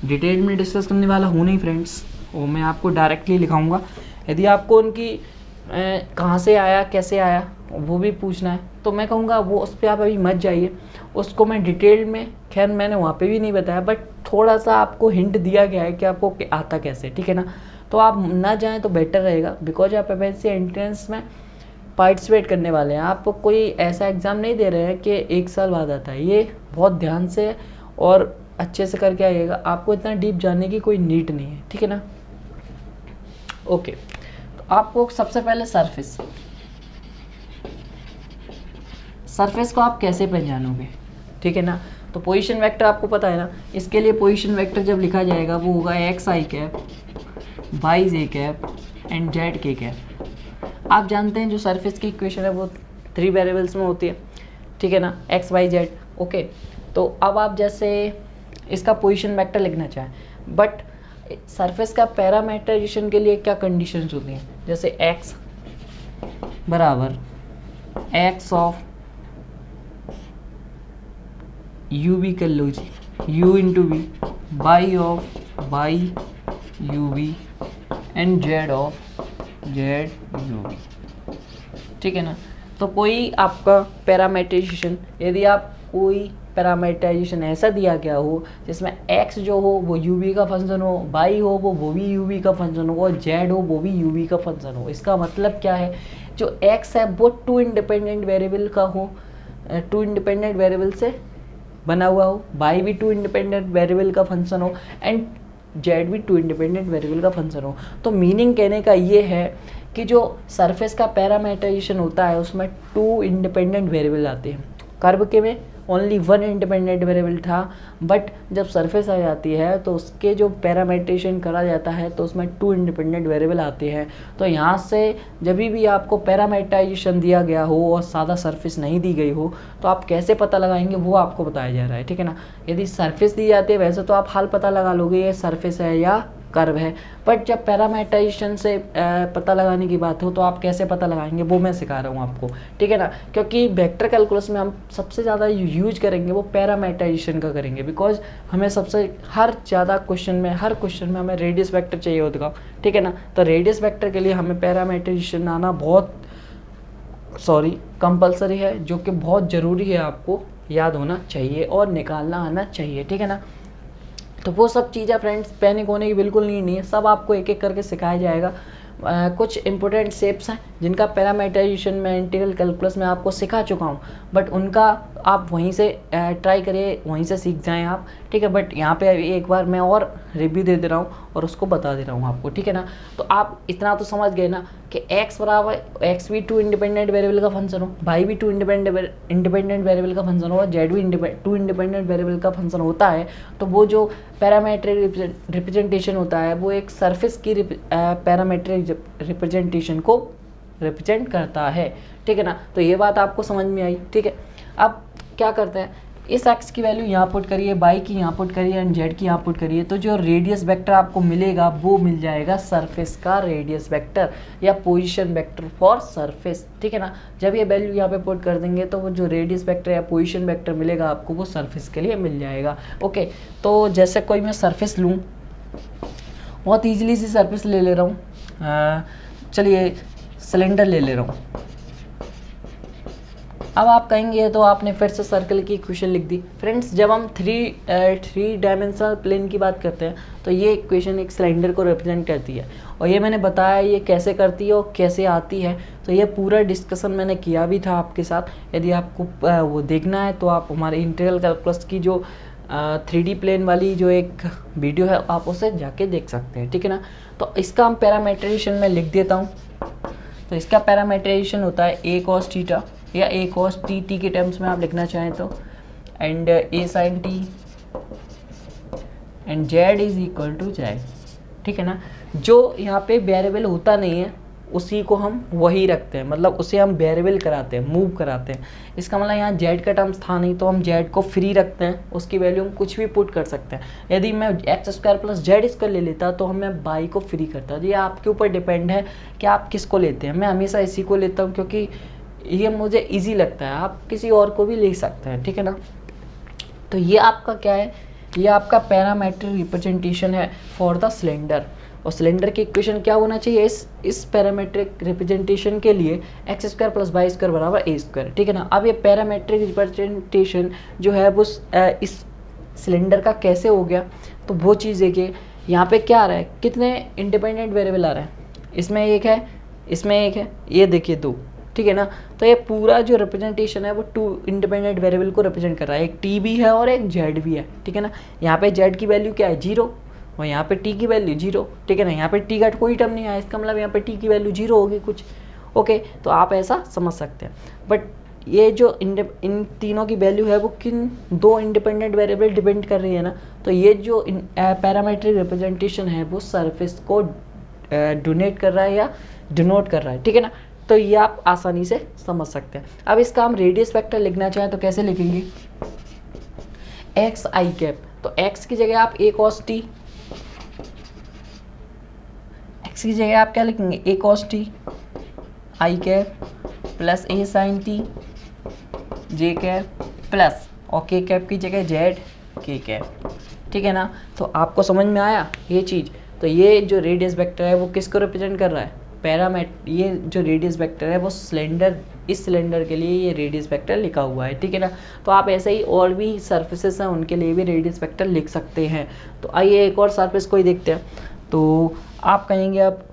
Speaker 1: डिटेल में डिस्कस करने वाला हूँ नहीं फ्रेंड्स, वो मैं आपको डायरेक्टली लिखाऊंगा। यदि आपको उनकी कहाँ से आया कैसे आया वो भी पूछना है तो मैं कहूँगा वो उस पर आप अभी मत जाइए, उसको मैं डिटेल में, खैर मैंने वहाँ पे भी नहीं बताया बट थोड़ा सा आपको हिंट दिया गया है कि आपको आता कैसे, ठीक है ना। तो आप ना जाएं तो बेटर रहेगा, बिकॉज आप एफएससी एंट्रेंस में पार्टिसिपेट करने वाले हैं। आप कोई ऐसा एग्ज़ाम नहीं दे रहे हैं कि 1 साल बाद आता है। ये बहुत ध्यान से और अच्छे से करके आइएगा, आपको इतना डीप जानने की कोई नीड नहीं है, ठीक है ना। ओके, तो आपको सबसे पहले सरफेस को आप कैसे पहचानोगे, ठीक है ना। तो पोजीशन वेक्टर आपको पता है ना, इसके लिए पोजीशन वेक्टर जब लिखा जाएगा वो होगा X I cap, Y J cap and Z K cap. आप जानते हैं जो सरफेस की इक्वेशन है वो 3 वेरिएबल्स में होती है, ठीक है ना, एक्स वाई जेड। ओके, तो अब आप जैसे इसका पोजीशन वेक्टर लिखना चाहें, बट सरफेस का पैरामीटराइजेशन के लिए क्या कंडीशंस होती हैं, जैसे एक्स बराबर एक्स ऑफ यू वी कर लो जी, u into V, Y of Y U V and Z of Z U V, ठीक है ना। तो कोई आपका पैरामीटराइजेशन, यदि आप कोई पैरामीटराइजेशन ऐसा दिया गया हो जिसमें x जो हो वो u v का फंक्शन हो, y हो वो भी u v का फंक्शन हो और z हो वो भी u v का फंक्शन हो, इसका मतलब क्या है, जो x है वो 2 इंडिपेंडेंट वेरिएबल का हो, 2 इंडिपेंडेंट वेरिएबल से बना हुआ हो, y भी 2 इंडिपेंडेंट वेरिएबल का फंक्शन हो एंड z भी 2 इंडिपेंडेंट वेरिएबल का फंक्शन हो। तो मीनिंग कहने का ये है कि जो सरफेस का पैरामीटराइजेशन होता है उसमें 2 इंडिपेंडेंट वेरिएबल आते हैं। कर्व के में ओनली 1 इंडिपेंडेंट वेरिएबल था, बट जब सरफेस आ जाती है तो उसके जो पैरामीटराइजेशन करा जाता है तो उसमें 2 इंडिपेंडेंट वेरिएबल आते हैं। तो यहाँ से जब भी आपको पैरामीटराइजेशन दिया गया हो और सादा सरफेस नहीं दी गई हो तो आप कैसे पता लगाएंगे वो आपको बताया जा रहा है, ठीक है ना। यदि सरफेस दी जाती है वैसे तो आप हाल पता लगा लोगे ये सरफेस है या कर्व है, बट जब पैरामीटराइजेशन से पता लगाने की बात हो तो आप कैसे पता लगाएंगे वो मैं सिखा रहा हूँ आपको, ठीक है ना। क्योंकि वेक्टर कैलकुलस में हम सबसे ज़्यादा यूज करेंगे वो पैरामीटराइजेशन का करेंगे, बिकॉज हमें सबसे हर क्वेश्चन में हमें रेडियस वेक्टर चाहिए होगा, ठीक है ना। तो रेडियस वेक्टर के लिए हमें पैरामीटराइजेशन आना कंपलसरी है, जो कि बहुत ज़रूरी है, आपको याद होना चाहिए और निकालना आना चाहिए, ठीक है ना। तो वो सब चीज़ें फ्रेंड्स पैनिक होने की बिल्कुल नहीं है, सब आपको एक एक करके सिखाया जाएगा। कुछ इंपॉर्टेंट शेप्स हैं जिनका पैरामीटराइजेशन में इंटीग्रल कैलकुलस में आपको सिखा चुका हूँ, बट उनका आप वहीं से ट्राई करिए, वहीं से सीख जाएं आप, ठीक है। बट यहाँ पे एक बार मैं और रिव्यू दे रहा हूँ और उसको बता दे रहा हूँ आपको, ठीक है ना। तो आप इतना तो समझ गए ना कि x बराबर x भी 2 इंडिपेंडेंट वेरिएबल का फंक्शन हो, y भी 2 इंडिपेंडेंट वेरिएबल का फंक्शन हो और z भी 2 इंडिपेंडेंट वेरिएबल का फंक्शन होता है। तो वो जो पैरामीट्रिक रिप्रेजेंटेशन होता है वो एक सरफेस की पैरामीट्रिक रिप्रेजेंटेशन को रिप्रेजेंट करता है, ठीक है ना। तो ये बात आपको समझ में आई, ठीक है। अब क्या करते हैं, इस एक्स की वैल्यू यहाँ पुट करिए, बाई की यहाँ पुट करिए एंड जेड की यहाँ पुट करिए, तो जो रेडियस वेक्टर आपको मिलेगा वो मिल जाएगा सरफेस का रेडियस वेक्टर या पोजीशन वेक्टर फॉर सरफेस, ठीक है ना। जब ये वैल्यू यहाँ पे पुट कर देंगे तो वो जो रेडियस वेक्टर या पोजीशन वेक्टर मिलेगा आपको वो सरफेस के लिए मिल जाएगा। ओके, तो जैसे कोई मैं सरफेस लूँ, बहुत ईजिली सी सरफेस ले ले रहा हूँ, चलिए सिलेंडर ले ले रहा हूँ, अब आप कहेंगे तो आपने फिर से सर्कल की इक्वेशन लिख दी। फ्रेंड्स जब हम थ्री डायमेंशनल प्लेन की बात करते हैं तो ये इक्वेशन एक सिलेंडर को रिप्रेजेंट करती है, और ये मैंने बताया ये कैसे करती है और कैसे आती है, तो ये पूरा डिस्कशन मैंने किया भी था आपके साथ। यदि आपको वो देखना है तो आप हमारे इंटीग्रल कैलकुलस की जो 3D प्लेन वाली जो एक वीडियो है आप उसे जाके देख सकते हैं, ठीक है ना। तो इसका हम पैरामीटराइजेशन में लिख देता हूँ। तो इसका पैरामीटराइजेशन होता है a cos थीटा या a cos t के टर्म्स में आप लिखना चाहें तो, and a sin t and z is equal to z, ठीक है ना। जो यहाँ पे वेरिएबल होता नहीं है उसी को हम वही रखते हैं, मतलब उसे हम वेरिएबल कराते हैं, मूव कराते हैं। इसका मतलब यहाँ z का टर्म्स था नहीं तो हम z को फ्री रखते हैं, उसकी वैल्यू हम कुछ भी पुट कर सकते हैं। यदि मैं x² + z² ले लेता तो हमें y को फ्री करता। तो ये आपके ऊपर डिपेंड है कि आप किसको लेते हैं। मैं हमेशा इसी को लेता हूँ क्योंकि ये मुझे ईजी लगता है, आप किसी और को भी ले सकते हैं, ठीक है ना। तो ये आपका क्या है, ये आपका पैरामीट्रिक रिप्रेजेंटेशन है फॉर द सिलेंडर। और सिलेंडर की इक्वेशन क्या होना चाहिए इस पैरामीट्रिक रिप्रेजेंटेशन के लिए, x² + y² = a², ठीक है ना। अब ये पैरामीट्रिक रिप्रेजेंटेशन जो है वो इस सिलेंडर का कैसे हो गया, तो वो चीज़ देखिए यहाँ पे क्या आ रहा है, कितने इंडिपेंडेंट वेरिएबल आ रहे हैं, इसमें एक है, इसमें एक है, ये देखिए 2, ठीक है ना। तो ये पूरा जो रिप्रेजेंटेशन है वो 2 इंडिपेंडेंट वेरिएबल को रिप्रेजेंट कर रहा है, एक t भी है और एक z भी है, ठीक है ना। यहाँ पे z की वैल्यू क्या है 0 और यहाँ पे t की वैल्यू 0, ठीक है ना। यहाँ पे t का कोई टर्म नहीं आया, इसका मतलब यहाँ पे t की वैल्यू 0 होगी कुछ, ओके। तो आप ऐसा समझ सकते हैं। बट ये जो इन तीनों की वैल्यू है वो किन 2 इंडिपेंडेंट वेरिएबल डिपेंड कर रही है ना। तो ये जो पैरामीट्रिक रिप्रेजेंटेशन है वो सरफेस को डोनेट कर रहा है या डिनोट कर रहा है, ठीक है ना। तो ये आप आसानी से समझ सकते हैं। अब इसका हम रेडियस वेक्टर लिखना चाहें तो कैसे लिखेंगे, xi तो x की जगह आप a cos t, x की जगह आप क्या लिखेंगे a cos t i plus a sin t j plus और k की जगह z k, ठीक है ना। तो आपको समझ में आया ये चीज़। तो ये जो रेडियस वेक्टर है वो किसको रिप्रेजेंट कर रहा है, ये जो रेडियस वेक्टर है वो सिलेंडर, इस सिलेंडर के लिए ये रेडियस वेक्टर लिखा हुआ है, ठीक है ना। तो आप ऐसे ही और भी सरफेसेस हैं उनके लिए भी रेडियस वेक्टर लिख सकते हैं। तो आइए एक और सरफेस को ही देखते हैं। तो आप कहेंगे, अब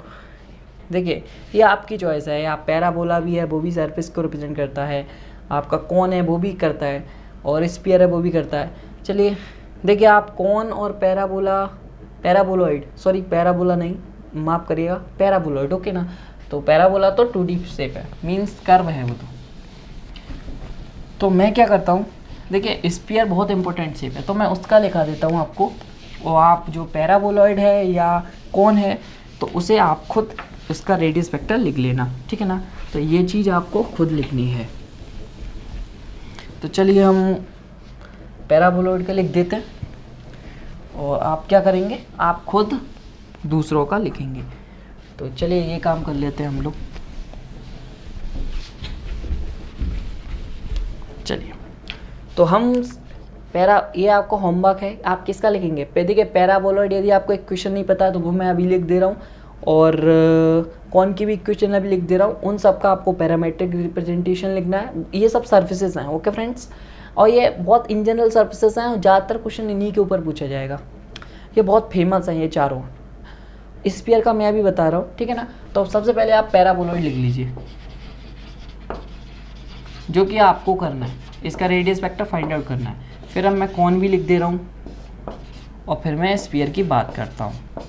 Speaker 1: देखिए ये आपकी चॉइस है, आप पैराबोला भी है वो भी सरफेस को रिप्रेजेंट करता है, आपका कौन है वो भी करता है, और स्फीयर है वो भी करता है। चलिए देखिए आप कौन और पैराबोलॉइड, सॉरी पैराबोला नहीं, माफ़ करिएगा, पैराबोलॉइड, ओके ना। तो पैराबोला तो 2D शेप है, मीन्स कर्व है वो। तो मैं क्या करता हूँ, देखिए स्फीयर बहुत इंपॉर्टेंट शेप है तो मैं उसका लिखा देता हूँ आपको, और आप जो पैराबोलॉइड है या कौन है तो उसे आप खुद उसका रेडियस वेक्टर लिख लेना, ठीक है ना। तो ये चीज़ आपको खुद लिखनी है। तो चलिए हम पैराबोलॉइड का लिख देते हैं और आप क्या करेंगे, आप खुद दूसरों का लिखेंगे। तो चलिए ये काम कर लेते हैं हम लोग। चलिए तो हम ये आपको होमवर्क है, आप किसका लिखेंगे, देखिए पैराबोलॉइड यदि आपको इक्वेशन नहीं पता तो वो मैं अभी लिख दे रहा हूँ, और कौन की भी इक्वेशन अभी लिख दे रहा हूँ। उन सब का आपको पैरामीट्रिक रिप्रेजेंटेशन लिखना है। ये सब सर्फेसेस हैं, ओके फ्रेंड्स, और ये बहुत इन जनरल सर्फेसेस हैं और ज़्यादातर क्वेश्चन इन्हीं के ऊपर पूछा जाएगा। ये बहुत फेमस हैं ये चारों, स्फीयर का मैं अभी बता रहा हूँ, ठीक है ना। तो सबसे पहले आप पैराबोलॉइड लिख लीजिए, जो कि आपको करना है, इसका रेडियस वेक्टर फाइंड आउट करना है। फिर अब मैं कौन भी लिख दे रहा हूँ और फिर मैं स्फीयर की बात करता हूँ।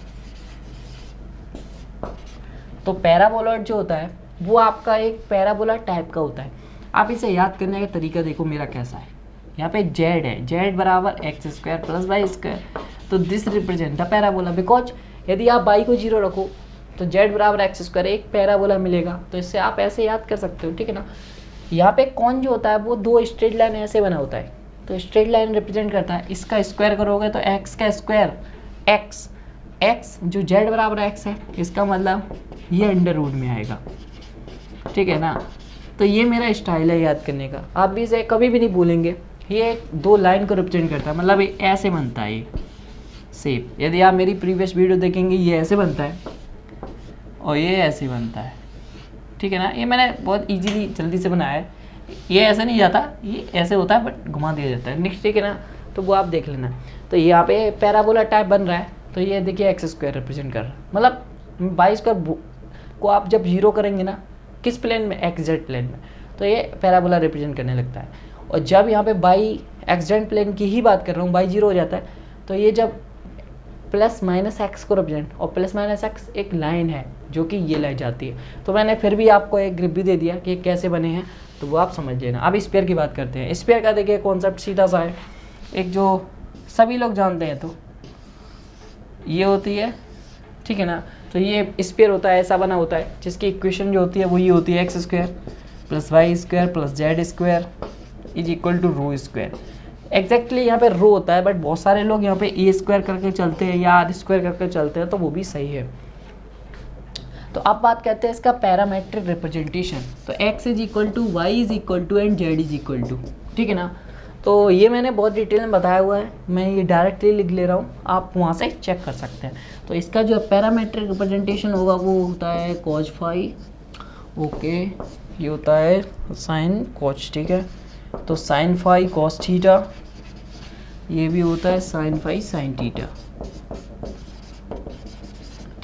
Speaker 1: तो पैराबोलॉइड जो होता है वो आपका एक पैराबोला टाइप का होता है। आप इसे याद करने का तरीका देखो मेरा कैसा है। यहाँ पे z है, z बराबर x² + y², तो this represent the parabola, because यदि आप y को 0 रखो तो z बराबर x², एक पैराबोला मिलेगा। तो इससे आप ऐसे याद कर सकते हो, ठीक है ना। यहाँ पे कौन जो होता है वो 2 स्ट्रेट लाइन ऐसे बना होता है, तो स्ट्रेट लाइन रिप्रेजेंट करता है, इसका स्क्वायर करोगे तो x का स्क्वायर x जो z बराबर x है, इसका मतलब ये अंडर रूट में आएगा, ठीक है ना। तो ये मेरा स्टाइल है याद करने का, आप भी इसे कभी भी नहीं भूलेंगे। ये 2 लाइन को रिप्रेजेंट करता है, मतलब ये ऐसे बनता है ये शेप। यदि आप मेरी प्रीवियस वीडियो देखेंगे ये ऐसे बनता है और ये ऐसे बनता है, ठीक है ना। ये मैंने बहुत इजीली जल्दी से बनाया है, ये ऐसे नहीं जाता, ये ऐसे होता है बट घुमा दिया जाता है नेक्स्ट, ठीक है ना। तो वो आप देख लेना। तो यहाँ पे पैराबोला टाइप बन रहा है, तो ये देखिए एक्स स्क्वायर रिप्रेजेंट कर रहा है, मतलब 22 को आप जब जीरो करेंगे ना किस प्लेन में, एक्स जेड प्लेन में, तो ये पैराबोला रिप्रेजेंट करने लगता है। और जब यहाँ पे बाई एक्स जेड प्लेन की ही बात कर रहा हूँ, बाई जीरो हो जाता है, तो ये जब प्लस माइनस एक्स को रिप्रेजेंट, और प्लस माइनस एक्स एक लाइन है जो कि ये लाइन जाती है। तो मैंने फिर भी आपको एक ग्रिप भी दे दिया कि कैसे बने हैं, तो वो आप समझ लेना। अब स्फीयर की बात करते हैं। स्फीयर का देखिए कॉन्सेप्ट सीधा सा है, एक जो सभी लोग जानते हैं, तो ये होती है, ठीक है ना। तो ये स्फीयर होता है, ऐसा बना होता है, जिसकी इक्वेशन जो होती है वो ये होती है, X square plus Y square plus Z square is equal to rho square. Exactly यहाँ पे रो होता है, बट बहुत सारे लोग यहाँ पे ए स्क्वायर करके चलते हैं या आर स्क्वायर करके चलते हैं, तो वो भी सही है। तो अब बात करते हैं इसका पैरामेट्रिक रिप्रेजेंटेशन। तो x is equal to Y is equal to and Z is equal to, ठीक है ना। तो ये मैंने बहुत डिटेल में बताया हुआ है, मैं ये डायरेक्टली लिख ले रहा हूँ, आप वहाँ से चेक कर सकते हैं। तो इसका जो पैरामेट्रिक रिप्रेजेंटेशन होगा वो होता है कॉज फाई, ओके, ये होता है साइन कॉज, ठीक है। तो साइन फाई कॉस थीटा, ये भी होता है साइन फाई साइन थीटा,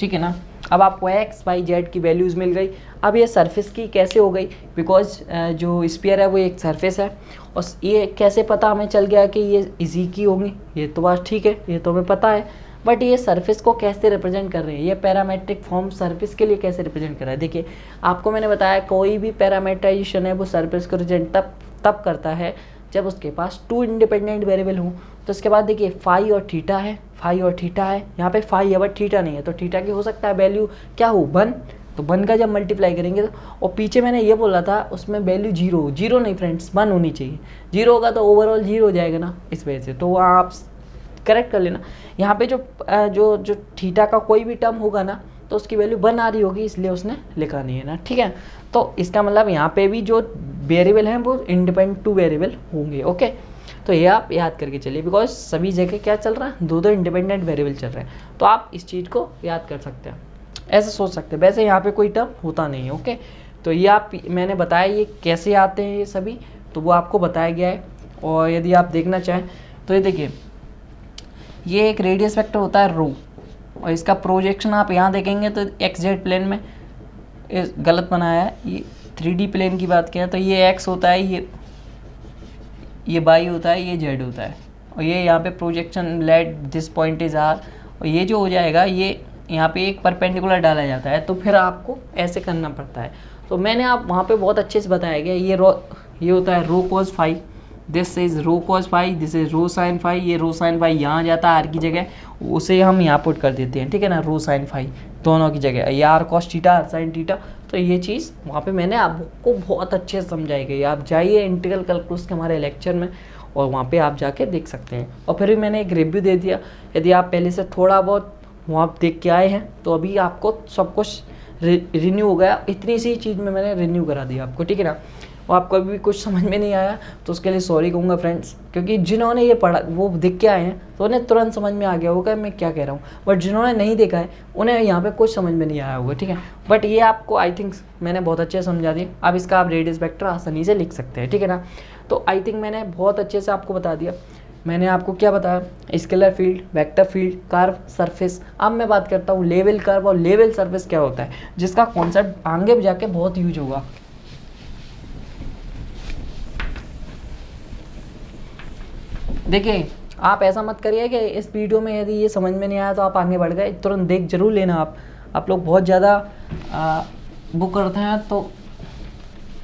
Speaker 1: ठीक है ना। अब आपको एक्स वाई जेड की वैल्यूज़ मिल गई। अब ये सरफेस की कैसे हो गई, बिकॉज जो स्फीयर है वो एक सरफेस है, और ये कैसे पता हमें चल गया कि ये इजी की होंगी, ये तो बात ठीक है, ये तो हमें पता है, बट ये सरफेस को कैसे रिप्रेजेंट कर रहे हैं, ये पैरामेट्रिक फॉर्म सरफेस के लिए कैसे रिप्रेजेंट कर रहा है। देखिए आपको मैंने बताया कोई भी पैरामेट्राइजेशन है वो सरफेस को रिप्रेजेंट तब करता है जब उसके पास टू इंडिपेंडेंट वेरिएबल हों। तो इसके बाद देखिए फाई और थीटा है, फाई और थीटा है, यहाँ पे फाई है बट थीटा नहीं है, तो थीटा की हो सकता है वैल्यू क्या हो, 1, तो 1 का जब मल्टीप्लाई करेंगे तो, और पीछे मैंने ये बोला था उसमें वैल्यू जीरो नहीं फ्रेंड्स, 1 होनी चाहिए, जीरो होगा तो ओवरऑल जीरो हो जाएगा ना, इस वजह से। तो आप करेक्ट कर लेना। यहाँ पे जो थीटा का कोई भी टर्म होगा ना तो उसकी वैल्यू 1 आ रही होगी, इसलिए उसने लिखा नहीं है ना, ठीक है। तो इसका मतलब यहाँ पे भी जो वेरिएबल हैं वो इंडिपेंडेंट टू वेरिएबल होंगे, ओके। तो ये आप याद करके चलिए, बिकॉज सभी जगह क्या चल रहा है, दो इंडिपेंडेंट वेरिएबल चल रहे हैं, तो आप इस चीज़ को याद कर सकते हैं, ऐसे सोच सकते हैं। वैसे यहाँ पे कोई टर्म होता नहीं है, ओके। तो ये आप, मैंने बताया ये कैसे आते हैं ये सभी, तो वो आपको बताया गया है। और यदि आप देखना चाहें तो ये देखिए, ये एक रेडियस वेक्टर होता है रो, और इसका प्रोजेक्शन आप यहाँ देखेंगे तो एक्स जेड प्लेन में गलत बनाया है, ये 3D प्लेन की बात किया तो ये एक्स होता है, ये बाई होता है, ये जेड होता है, और ये यहाँ पे projection let this point is R, और ये जो हो जाएगा ये यहाँ पे एक परपेंडिकुलर डाला जाता है, तो फिर आपको ऐसे करना पड़ता है। तो मैंने आप वहाँ पे बहुत अच्छे से बताया गया, ये होता है rho cos phi, this is rho cos phi, this is rho sine phi, ये रो साइन फाई यहाँ जाता है आर की जगह, उसे हम यहाँ पुट कर देते हैं, ठीक है ना, रो साइन फाई दोनों की जगह, ये R cos theta R sine theta. तो ये चीज़ वहाँ पे मैंने आपको बहुत अच्छे से समझाई गई, आप जाइए इंटीग्रल कैलकुलस के हमारे लेक्चर में और वहाँ पे आप जाके देख सकते हैं। और फिर भी मैंने एक रिव्यू दे दिया, यदि आप पहले से थोड़ा बहुत वहाँ देख के आए हैं तो अभी आपको सब कुछ रिन्यू हो गया, इतनी सी चीज़ में मैंने रिन्यू करा दिया आपको, ठीक है ना। और आपको अभी भी कुछ समझ में नहीं आया तो उसके लिए सॉरी कहूँगा फ्रेंड्स, क्योंकि जिन्होंने ये पढ़ा वो देख के आए हैं तो उन्हें तुरंत समझ में आ गया होगा मैं क्या कह रहा हूँ, बट जिन्होंने नहीं देखा है उन्हें यहाँ पे कुछ समझ में नहीं आया होगा, ठीक है। बट ये आपको आई थिंक मैंने बहुत अच्छे से समझा दिया, अब इसका आप रेडियस वेक्टर आसानी से लिख सकते हैं, ठीक है ना। तो आई थिंक मैंने बहुत अच्छे से आपको बता दिया। मैंने आपको क्या बताया, scalar field, vector field, curve, surface. अब मैं बात करता हूँ लेवल कर्व और लेवल सरफेस क्या होता है, जिसका कॉन्सेप्ट आगे जाके बहुत यूज होगा। देखिए आप ऐसा मत करिए कि इस वीडियो में यदि ये समझ में नहीं आया तो आप आगे बढ़ गए, तुरंत देख जरूर लेना। आप लोग बहुत ज़्यादा वो करते हैं तो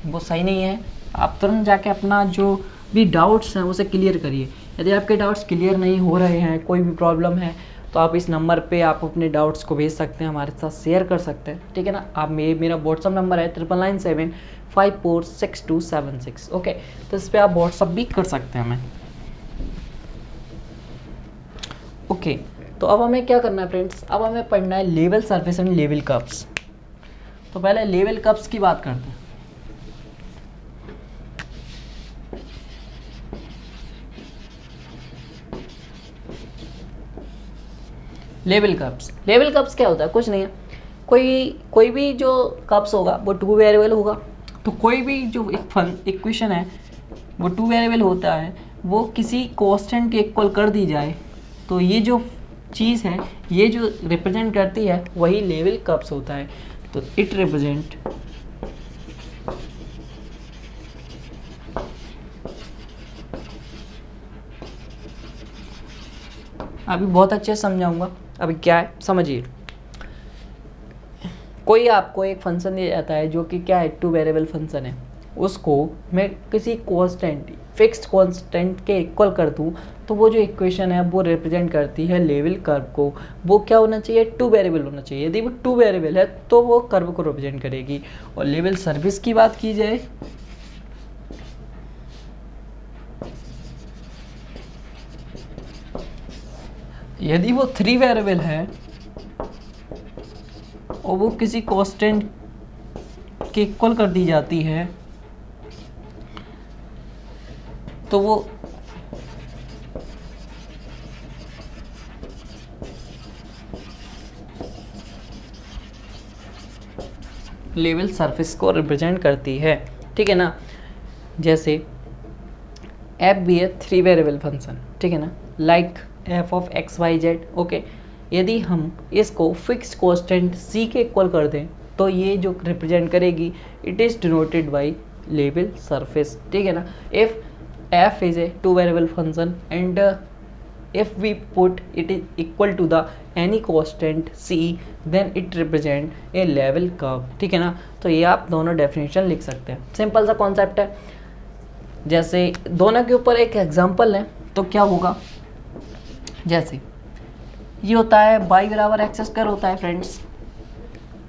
Speaker 1: वो सही नहीं है। आप तुरंत जाके अपना जो भी डाउट्स हैं उसे क्लियर करिए। यदि आपके डाउट्स क्लियर नहीं हो रहे हैं, कोई भी प्रॉब्लम है, तो आप इस नंबर पे आप अपने डाउट्स को भेज सकते हैं, हमारे साथ शेयर कर सकते हैं, ठीक है ना। आप मेरा व्हाट्सअप नंबर है 9997546276, ओके। तो इस पर आप व्हाट्सअप भी कर सकते हैं हमें, ओके। तो अब हमें क्या करना है फ्रेंड्स, अब हमें पढ़ना है level surface and level curves. तो पहले लेवल कर्व्स की बात करते हैं। लेवल कर्व्स क्या होता है, कुछ नहीं है, कोई भी जो कर्व्स होगा वो टू वेरिएबल होगा, तो कोई भी जो इक्वेशन है वो टू वेरिएबल होता है, वो किसी कांस्टेंट के इक्वल कर दी जाए तो ये जो चीज़ है, ये जो रिप्रेजेंट करती है वही लेवल कर्व्स होता है। तो इट रिप्रेजेंट अभी बहुत अच्छे से समझाऊंगा। अभी क्या है समझिए, कोई आपको एक फंक्शन दिया जाता है जो कि क्या है, टू वेरिएबल फंक्शन है, उसको मैं किसी कांस्टेंट फिक्स्ड कांस्टेंट के इक्वल कर दूं तो वो जो इक्वेशन है वो रिप्रेजेंट करती है लेवल कर्व को। वो क्या होना चाहिए, टू वेरिएबल होना चाहिए। यदि वो टू वेरिएबल है तो वो कर्व को रिप्रेजेंट करेगी। और लेवल सर्विस की बात की जाए, यदि वो थ्री वेरिएबल है और वो किसी कांस्टेंट के इक्वल कर दी जाती है तो वो लेवल सरफेस को रिप्रेजेंट करती है, ठीक है ना। जैसे एफ भी है थ्री वेरिएबल फंक्शन, ठीक है ना, like F of X Y Z. Okay, यदि हम इसको फिक्स्ड कांस्टेंट सी के इक्वल कर दें तो ये जो रिप्रेजेंट करेगी, it is denoted by level surface, ठीक है ना। If f is a two variable function and if we put it is equal to the any constant c then it represent a level curve, ठीक है ना। तो ये आप दोनों डेफिनेशन लिख सकते हैं, सिंपल सा कॉन्सेप्ट है। जैसे दोनों के ऊपर एक एग्जांपल है तो क्या होगा, जैसे ये होता है y बराबर एक्स स्क्वायर होता है फ्रेंड्स,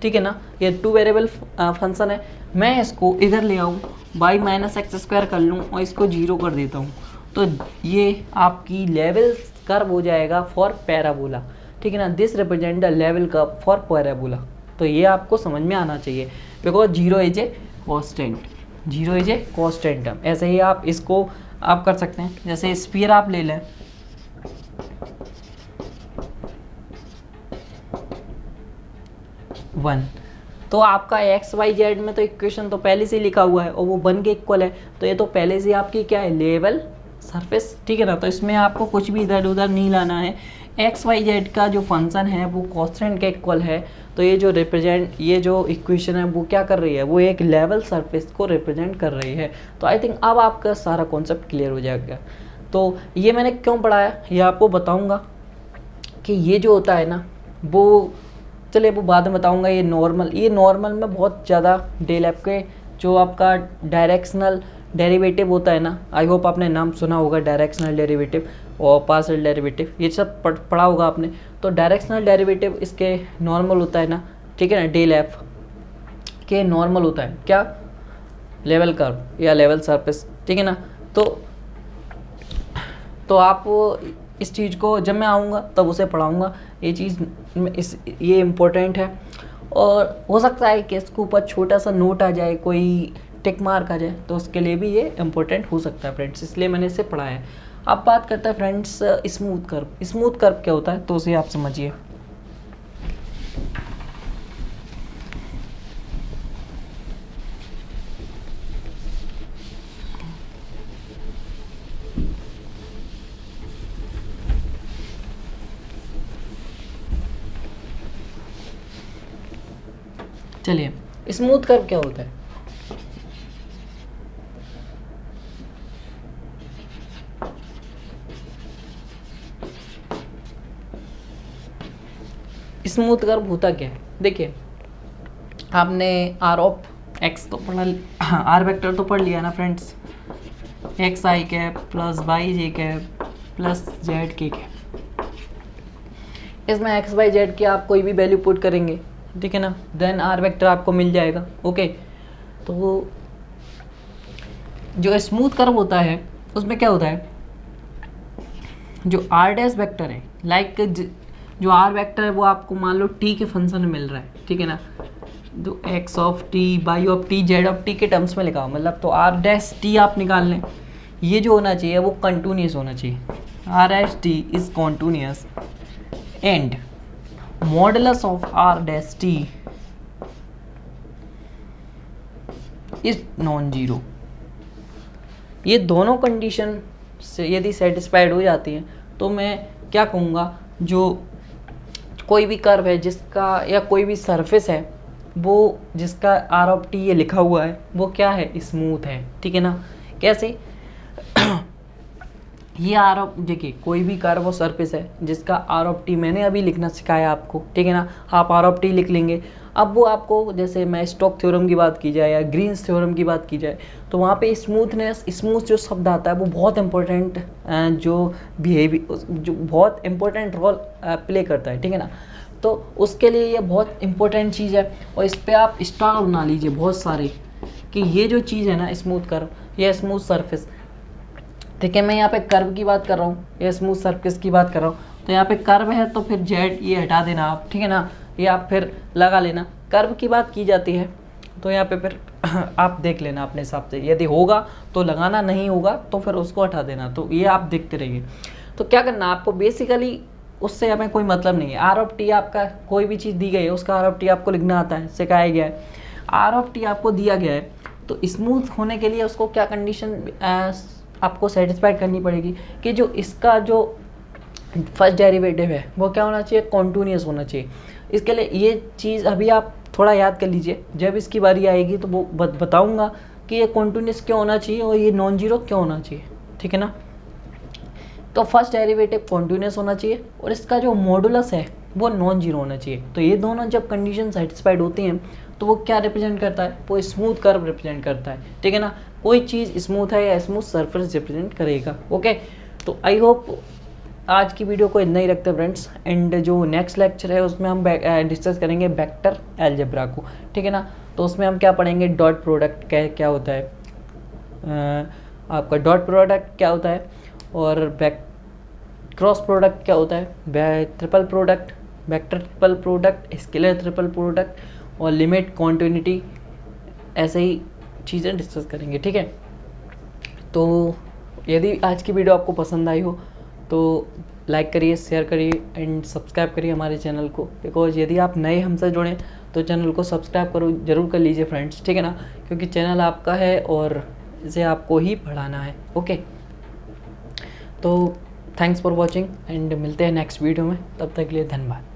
Speaker 1: ठीक है ना। ये टू वेरिएबल फंक्शन है, मैं इसको इधर ले आऊँ y माइनस एक्स स्क्वायर कर लूँ और इसको जीरो कर देता हूँ तो ये आपकी लेवल कर्व हो जाएगा फॉर पैराबोला, ठीक है ना। This represent the level curve for parabola. तो ये आपको समझ में आना चाहिए, because zero is a constant, zero is a constant term. ऐसे ही आप इसको आप कर सकते हैं, जैसे स्फीयर आप ले लें, वन, तो आपका एक्स वाई जेड में तो इक्वेशन तो पहले से ही लिखा हुआ है और वो वन के इक्वल है, तो ये तो पहले से आपकी क्या है, लेवल सरफेस, ठीक है ना। तो इसमें आपको कुछ भी इधर उधर नहीं लाना है। एक्स वाई जेड का जो फंक्शन है वो कांस्टेंट के इक्वल है, तो ये जो रिप्रेजेंट, ये जो इक्वेशन है वो क्या कर रही है, वो एक लेवल सरफेस को रिप्रेजेंट कर रही है। तो आई थिंक अब आपका सारा कॉन्सेप्ट क्लियर हो जाएगा। तो ये मैंने क्यों पढ़ाया ये आपको बताऊँगा कि ये जो होता है ना, वो चलिए वो बाद में बताऊंगा। ये नॉर्मल में बहुत ज़्यादा डेल ऐप के जो आपका डायरेक्शनल डेरिवेटिव होता है ना, आई होप आपने नाम सुना होगा, डायरेक्शनल डेरिवेटिव और पार्शियल डेरिवेटिव, ये सब पढ़ा होगा आपने। तो डायरेक्शनल डेरिवेटिव इसके नॉर्मल होता है ना, ठीक है ना, डेल ऐप के नॉर्मल होता है क्या, लेवल कर्व या लेवल सरफेस, ठीक है ना। तो आप इस चीज़ को जब मैं आऊँगा तब उसे पढ़ाऊँगा। ये चीज़ ये इम्पोर्टेंट है और हो सकता है कि इसके ऊपर छोटा सा नोट आ जाए, कोई टिक मार्क आ जाए, तो उसके लिए भी ये इम्पोर्टेंट हो सकता है फ्रेंड्स, इसलिए मैंने इसे पढ़ा है। अब बात करते हैं friends smooth curve. Smooth curve क्या होता है तो उसे आप समझिए। चलिए, स्मूथ कर्व क्या होता है। स्मूथ कर्व होता क्या है, देखिए आपने आर ऑफ एक्स तो पढ़ा, आर वेक्टर तो पढ़ लिया ना फ्रेंड्स, एक्स आई cap plus Y J cap plus Z K cap. इसमें एक्स वाई जेड की आप कोई भी वैल्यू पुट करेंगे, ठीक है ना, देन आर वेक्टर आपको मिल जाएगा। ओके, तो जो स्मूथ कर्व होता है उसमें क्या होता है, जो आर डैश वेक्टर है, लाइक जो आर वेक्टर है वो आपको मान लो टी के फंक्शन में मिल रहा है, ठीक है ना, जो X of T, Y of T, Z of T के टर्म्स में लिखा हो, मतलब तो आर डैश टी आप निकाल लें। ये जो होना चाहिए वो कंटिन्यूस होना चाहिए, R S T is continuous and modulus of R dash T is non zero. ये दोनों कंडीशन से यदि सेटिस्फाइड हो जाती हैं तो मैं क्या कहूँगा, जो कोई भी कर्व है जिसका या कोई भी सरफेस है वो जिसका आर ऑफ टी ये लिखा हुआ है वो क्या है, स्मूथ है। ठीक है ना। कैसे ये आर ऑफ, देखिए कोई भी कर्व और सरफेस है जिसका आर ऑफ टी मैंने अभी लिखना सिखाया आपको, ठीक है ना। आप आर ऑफ टी लिख लेंगे। अब वो आपको, जैसे मैं स्टोक थ्योरम की बात की जाए या ग्रीन्स थ्योरम की बात की जाए, तो वहाँ पे स्मूथनेस, स्मूथ जो शब्द आता है वो बहुत इंपॉर्टेंट जो बिहेवियर, जो बहुत इंपॉर्टेंट रोल प्ले करता है। ठीक है ना। तो उसके लिए ये बहुत इंपॉर्टेंट चीज़ है और इस पर आप स्टार बना लीजिए बहुत सारे, कि ये जो चीज़ है ना स्मूथ कर्व या स्मूथ सरफेस, ठीक है। मैं यहाँ पे कर्व की बात कर रहा हूँ या स्मूथ सरफेस की बात कर रहा हूँ, तो यहाँ पे कर्व है तो फिर जेड ये हटा देना आप, ठीक है ना। ये आप फिर लगा लेना। कर्व की बात की जाती है तो यहाँ पे फिर आप देख लेना अपने हिसाब से, यदि होगा तो लगाना, नहीं होगा तो फिर उसको हटा देना। तो ये आप देखते रहिए। तो क्या करना आपको, बेसिकली उससे हमें कोई मतलब नहीं है। आर ऑफ टी आपका कोई भी चीज़ दी गई है उसका आर ऑफ टी आपको लिखना आता है, सिखाया गया है। आर ऑफ टी आपको दिया गया है तो स्मूथ होने के लिए उसको क्या कंडीशन आपको सेटिस्फाइड करनी पड़ेगी कि जो इसका जो फर्स्ट डेरिवेटिव है वो क्या होना चाहिए, कॉन्टिन्यूस होना चाहिए। इसके लिए ये चीज़ अभी आप थोड़ा याद कर लीजिए, जब इसकी बारी आएगी तो वो बताऊंगा कि ये कॉन्टिन्यूस क्यों होना चाहिए और ये नॉन जीरो क्यों होना चाहिए। ठीक है ना। तो फर्स्ट डेरिवेटिव कॉन्टिन्यूस होना चाहिए और इसका जो मॉडुलस है वो नॉन जीरो होना चाहिए। तो ये दोनों जब कंडीशन सेटिस्फाइड होती हैं तो वो क्या रिप्रेजेंट करता है, वो स्मूथ कर्व रिप्रेजेंट करता है। ठीक है ना। कोई चीज़ स्मूथ है या स्मूथ सरफेस रिप्रेजेंट करेगा। ओके। तो आई होप आज की वीडियो को इतना ही रखते हैं फ्रेंड्स। एंड जो नेक्स्ट लेक्चर है उसमें हम डिस्कस करेंगे वेक्टर अलजेब्रा को। ठीक है ना। तो उसमें हम क्या पढ़ेंगे, डॉट प्रोडक्ट क्या होता है, आपका डॉट प्रोडक्ट क्या होता है, और क्रॉस प्रोडक्ट क्या होता है, triple product, vector triple product, scalar triple product और लिमिट, कॉन्टिन्यूटी, ऐसे ही चीज़ें डिस्कस करेंगे। ठीक है। तो यदि आज की वीडियो आपको पसंद आई हो तो लाइक करिए, शेयर करिए एंड सब्सक्राइब करिए हमारे चैनल को, बिकॉज यदि आप नए हमसे जुड़ें तो चैनल को सब्सक्राइब जरूर कर लीजिए फ्रेंड्स। ठीक है ना। क्योंकि चैनल आपका है और इसे आपको ही पढ़ाना है। ओके। तो थैंक्स फॉर वॉचिंग एंड मिलते हैं नेक्स्ट वीडियो में। तब तक के लिए धन्यवाद।